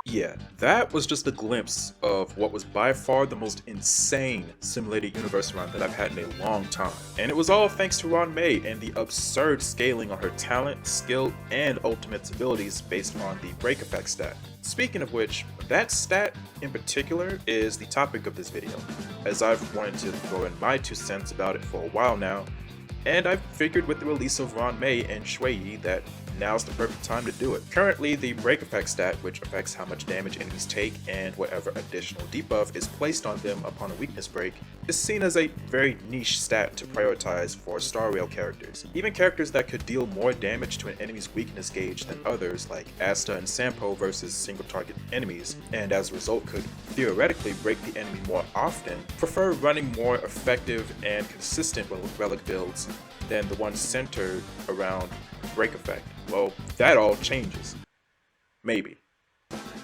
Yeah, that was just a glimpse of what was by far the most insane simulated universe run that I've had in a long time. And it was all thanks to Ruan Mei and the absurd scaling on her talent, skill, and ultimate's abilities based on the break effect stat. Speaking of which, that stat in particular is the topic of this video, as I've wanted to throw in my 2 cents about it for a while now, and I've figured with the release of Ruan Mei and Xueyi that now's the perfect time to do it. Currently, the break effect stat, which affects how much damage enemies take and whatever additional debuff is placed on them upon a weakness break, is seen as a very niche stat to prioritize for star rail characters. Even characters that could deal more damage to an enemy's weakness gauge than others, like Asta and Sampo versus single target enemies, and as a result could theoretically break the enemy more often, prefer running more effective and consistent relic builds than the ones centered around break effect. Well, that all changes. Maybe.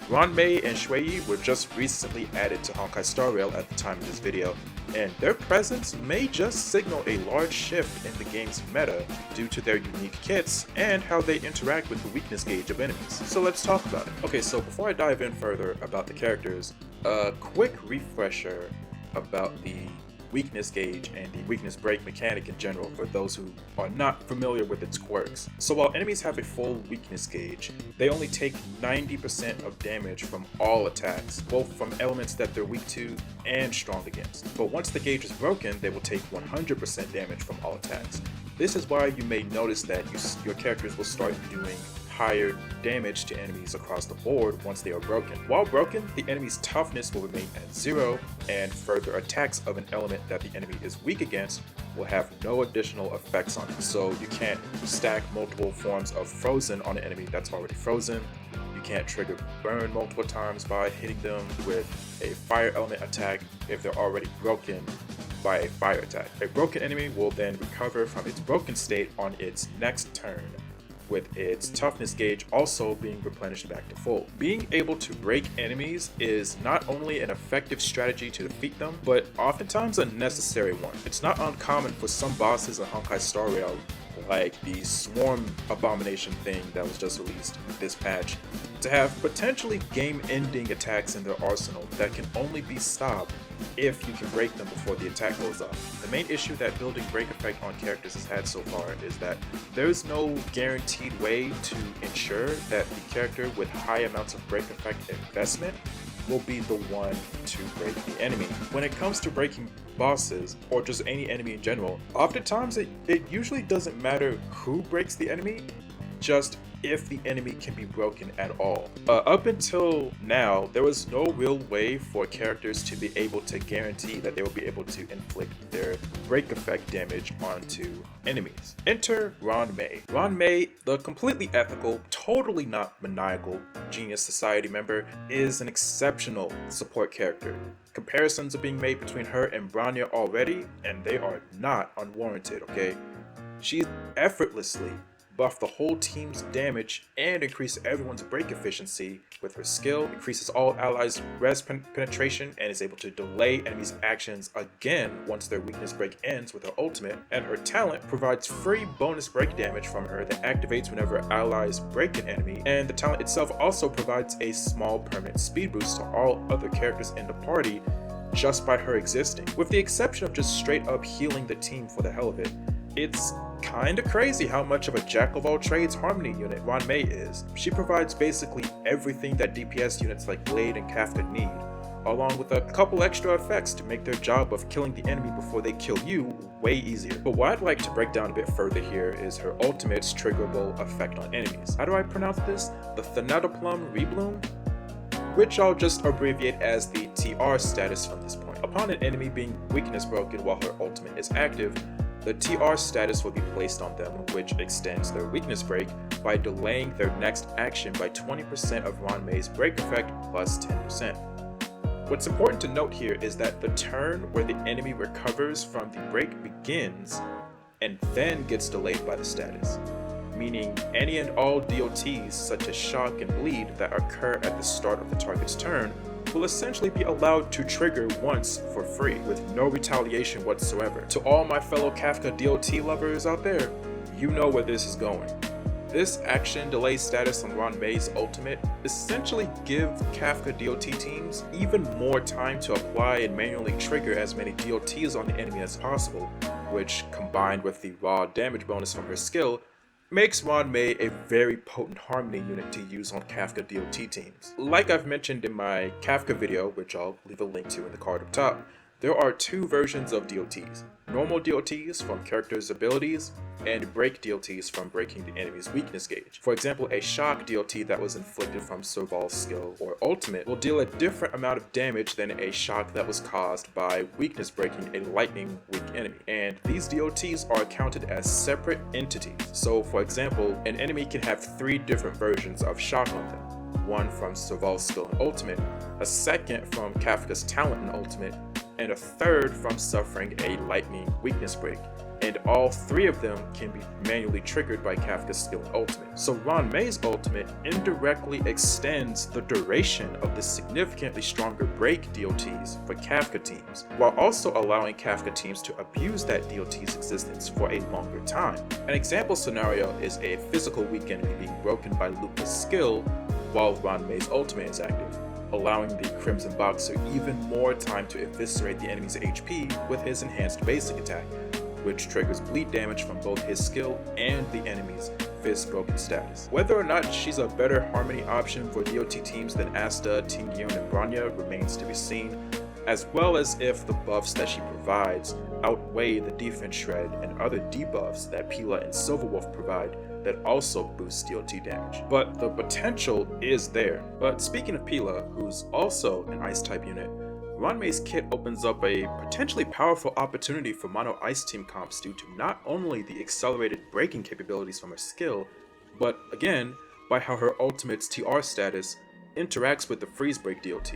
Ruan Mei and Xueyi were just recently added to Honkai Star Rail at the time of this video, and their presence may just signal a large shift in the game's meta due to their unique kits and how they interact with the weakness gauge of enemies. So let's talk about it. Okay, so before I dive in further about the characters, a quick refresher about the weakness gauge and the weakness break mechanic in general for those who are not familiar with its quirks. So while enemies have a full weakness gauge, they only take 90% of damage from all attacks, both from elements that they're weak to and strong against. But once the gauge is broken, they will take 100% damage from all attacks. This is why you may notice that your characters will start doing higher damage to enemies across the board once they are broken. While broken, the enemy's toughness will remain at 0, and further attacks of an element that the enemy is weak against will have no additional effects on it. So you can't stack multiple forms of frozen on an enemy that's already frozen. You can't trigger burn multiple times by hitting them with a fire element attack if they're already broken by a fire attack. A broken enemy will then recover from its broken state on its next turn, with its toughness gauge also being replenished back to full. Being able to break enemies is not only an effective strategy to defeat them, but oftentimes a necessary one. It's not uncommon for some bosses in Honkai Star Rail, like the Swarm Abomination thing that was just released this patch, to have potentially game-ending attacks in their arsenal that can only be stopped if you can break them before the attack goes off. The main issue that building break effect on characters has had so far is that there's no guaranteed way to ensure that the character with high amounts of break effect investment will be the one to break the enemy. When it comes to breaking bosses, or just any enemy in general, oftentimes it usually doesn't matter who breaks the enemy, just if the enemy can be broken at all. Up until now, there was no real way for characters to be able to guarantee that they will be able to inflict their break effect damage onto enemies. Enter Ruan Mei. Ruan Mei, the completely ethical, totally not maniacal Genius Society member, is an exceptional support character. Comparisons are being made between her and Bronya already, and they are not unwarranted, okay? She effortlessly buff the whole team's damage and increase everyone's break efficiency with her skill, increases all allies' res penetration, and is able to delay enemies' actions again once their weakness break ends with her ultimate, and her talent provides free bonus break damage from her that activates whenever allies break an enemy, and the talent itself also provides a small permanent speed boost to all other characters in the party just by her existing. With the exception of just straight up healing the team for the hell of it, it's kinda crazy how much of a jack-of-all-trades harmony unit Ruan Mei is. She provides basically everything that DPS units like Blade and Kafka need, along with a couple extra effects to make their job of killing the enemy before they kill you way easier. But what I'd like to break down a bit further here is her ultimate's triggerable effect on enemies. How do I pronounce this? The Thanatoplum Rebloom? Which I'll just abbreviate as the TR status from this point. Upon an enemy being weakness broken while her ultimate is active, the TR status will be placed on them, which extends their weakness break by delaying their next action by 20% of Ruan Mei's break effect plus 10%. What's important to note here is that the turn where the enemy recovers from the break begins and then gets delayed by the status, meaning any and all DOTs such as shock and bleed that occur at the start of the target's turn will essentially be allowed to trigger once for free with no retaliation whatsoever. To all my fellow Kafka DOT lovers out there, you know where this is going. This action delay status on Ruan Mei's ultimate essentially give Kafka DOT teams even more time to apply and manually trigger as many DOTs on the enemy as possible, which, combined with the raw damage bonus from her skill, makes Ruan Mei a very potent harmony unit to use on Kafka DOT teams. Like I've mentioned in my Kafka video, which I'll leave a link to in the card up top, there are two versions of DOTs. Normal DOTs from characters' abilities, and break DOTs from breaking the enemy's weakness gauge. For example, a shock DOT that was inflicted from Serval's skill or ultimate will deal a different amount of damage than a shock that was caused by weakness breaking a lightning weak enemy. And these DOTs are counted as separate entities. So for example, an enemy can have 3 different versions of shock on them. One from Serval's skill and ultimate, a second from Kafka's talent and ultimate, and a third from suffering a lightning weakness break, and all 3 of them can be manually triggered by Kafka's skill and ultimate. So Ruan Mei's ultimate indirectly extends the duration of the significantly stronger break DOTs for Kafka teams, while also allowing Kafka teams to abuse that DOT's existence for a longer time. An example scenario is a physical weak enemy being broken by Luca's skill while Ruan Mei's ultimate is active, allowing the Crimson Boxer even more time to eviscerate the enemy's HP with his enhanced basic attack, which triggers bleed damage from both his skill and the enemy's fist broken status. Whether or not she's a better harmony option for DOT teams than Asta, Tinggyun, and Bronya remains to be seen, as well as if the buffs that she provides outweigh the defense shred and other debuffs that Pila and Silverwolf provide that also boosts DOT damage. But the potential is there. But speaking of Pila, who's also an ice type unit, Ruan Mei's kit opens up a potentially powerful opportunity for mono ice team comps due to not only the accelerated breaking capabilities from her skill, but again, by how her ultimate's TR status interacts with the freeze break DOT.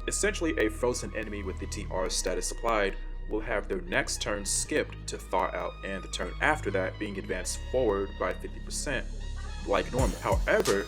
Essentially, a frozen enemy with the TR status applied will have their next turn skipped to thaw out, and the turn after that being advanced forward by 50% like normal. However,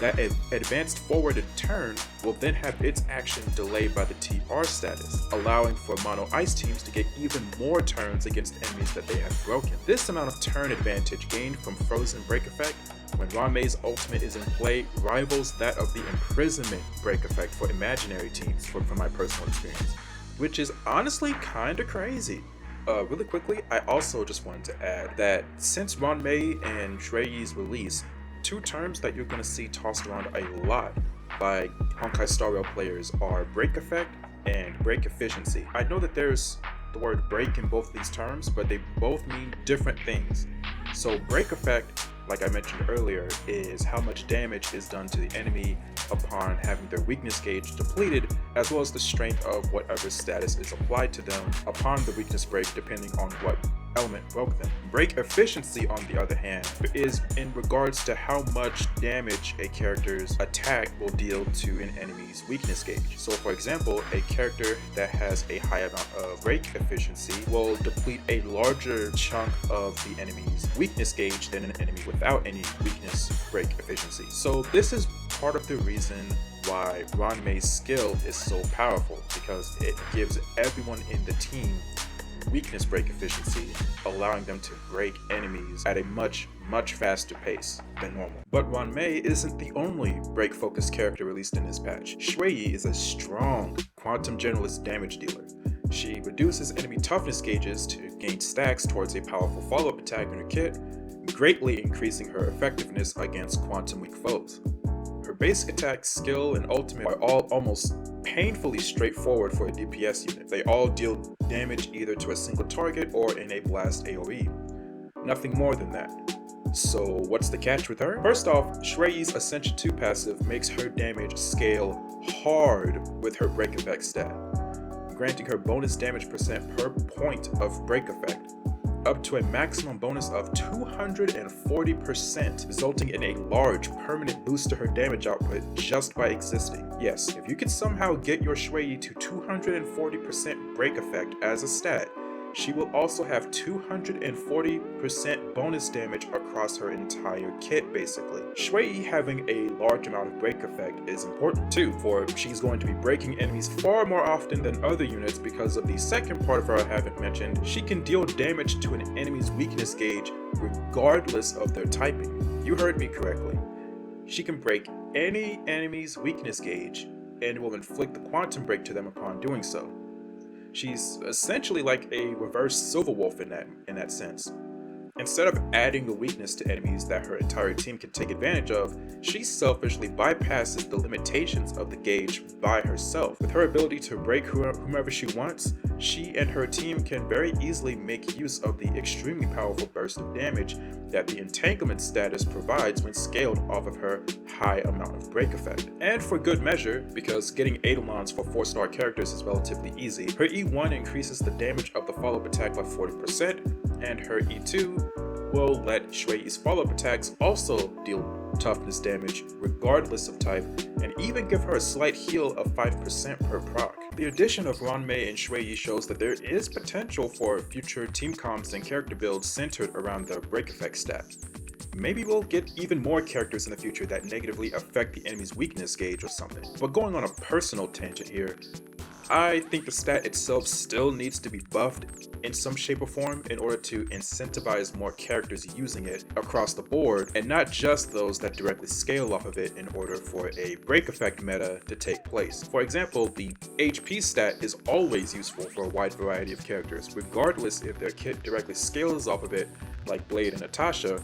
that advanced forwarded turn will then have its action delayed by the TR status, allowing for mono ice teams to get even more turns against enemies that they have broken. This amount of turn advantage gained from frozen break effect when Ruan Mei's ultimate is in play rivals that of the imprisonment break effect for imaginary teams from my personal experience, which is honestly kinda crazy. Really quickly, I also just wanted to add that since Ruan Mei and Xueyi's release, 2 terms that you're going to see tossed around a lot by Honkai Star Rail players are break effect and break efficiency. I know that there's the word break in both of these terms, but they both mean different things. So break effect, like I mentioned earlier, is how much damage is done to the enemy upon having their weakness gauge depleted, as well as the strength of whatever status is applied to them upon the weakness break, depending on what element broke them. Break efficiency, on the other hand, is in regards to how much damage a character's attack will deal to an enemy's weakness gauge. So for example, a character that has a high amount of break efficiency will deplete a larger chunk of the enemy's weakness gauge than an enemy without any weakness break efficiency. So this is part of the reason why Ruan Mei's skill is so powerful, because it gives everyone in the team weakness break efficiency, allowing them to break enemies at a much faster pace than normal. But Ruan Mei isn't the only break focused character released in this patch. Xueyi is a strong quantum generalist damage dealer. She reduces enemy toughness gauges to gain stacks towards a powerful follow-up attack in her kit, greatly increasing her effectiveness against quantum weak foes. Her basic attack, skill, and ultimate are all almost painfully straightforward for a DPS unit. They all deal damage either to a single target or in a blast AoE. Nothing more than that. So what's the catch with her? First off, Xueyi's Ascension 2 passive makes her damage scale hard with her break effect stat, granting her bonus damage percent per point of break effect, up to a maximum bonus of 240%, resulting in a large permanent boost to her damage output just by existing. Yes, if you can somehow get your Xueyi to 240% break effect as a stat, she will also have 240% bonus damage across her entire kit, basically. Xueyi having a large amount of break effect is important too, for she's going to be breaking enemies far more often than other units because of the second part of her I haven't mentioned. She can deal damage to an enemy's weakness gauge regardless of their typing. You heard me correctly. She can break any enemy's weakness gauge and will inflict the quantum break to them upon doing so. She's essentially like a reverse Silver Wolf in that sense. Instead of adding the weakness to enemies that her entire team can take advantage of, she selfishly bypasses the limitations of the gauge by herself. With her ability to break whomever she wants, she and her team can very easily make use of the extremely powerful burst of damage that the entanglement status provides when scaled off of her high amount of break effect. And for good measure, because getting Eidolons for 4-star characters is relatively easy, her E1 increases the damage of the follow-up attack by 40%, and her E2 will let Xueyi's follow-up attacks also deal toughness damage regardless of type, and even give her a slight heal of 5% per proc. The addition of Ruan Mei and Xueyi shows that there is potential for future team comps and character builds centered around the break effect stat. Maybe we'll get even more characters in the future that negatively affect the enemy's weakness gauge or something. But going on a personal tangent here, I think the stat itself still needs to be buffed in some shape or form in order to incentivize more characters using it across the board, and not just those that directly scale off of it in order for a break effect meta to take place. For example, the HP stat is always useful for a wide variety of characters, regardless if their kit directly scales off of it like Blade and Natasha,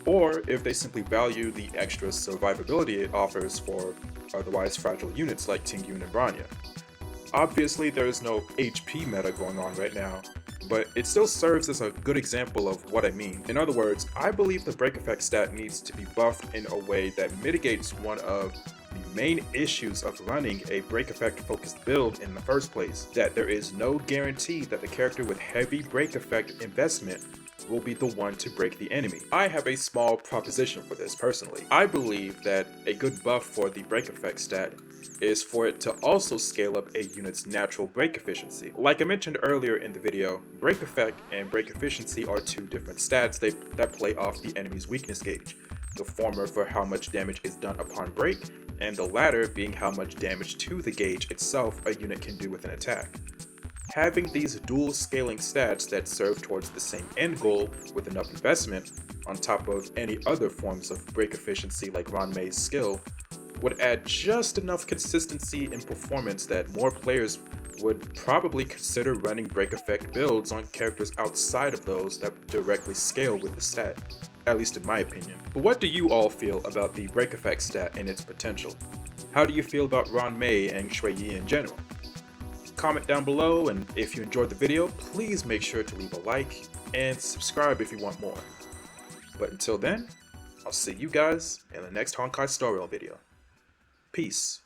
or if they simply value the extra survivability it offers for otherwise fragile units like Tingyun and Branya. Obviously, there is no HP meta going on right now, but it still serves as a good example of what I mean. In other words, I believe the break effect stat needs to be buffed in a way that mitigates one of the main issues of running a break effect focused build in the first place, that there is no guarantee that the character with heavy break effect investment will be the one to break the enemy. I have a small proposition for this personally. I believe that a good buff for the break effect stat is for it to also scale up a unit's natural break efficiency. Like I mentioned earlier in the video, break effect and break efficiency are two different stats that play off the enemy's weakness gauge. The former for how much damage is done upon break, and the latter being how much damage to the gauge itself a unit can do with an attack. Having these dual scaling stats that serve towards the same end goal with enough investment, on top of any other forms of break efficiency like Ruan Mei's skill, would add just enough consistency in performance that more players would probably consider running break effect builds on characters outside of those that directly scale with the stat, at least in my opinion. But what do you all feel about the break effect stat and its potential? How do you feel about Ruan Mei and Xueyi in general? Comment down below, and if you enjoyed the video, please make sure to leave a like and subscribe if you want more. But until then, I'll see you guys in the next Honkai Star Rail video. Peace.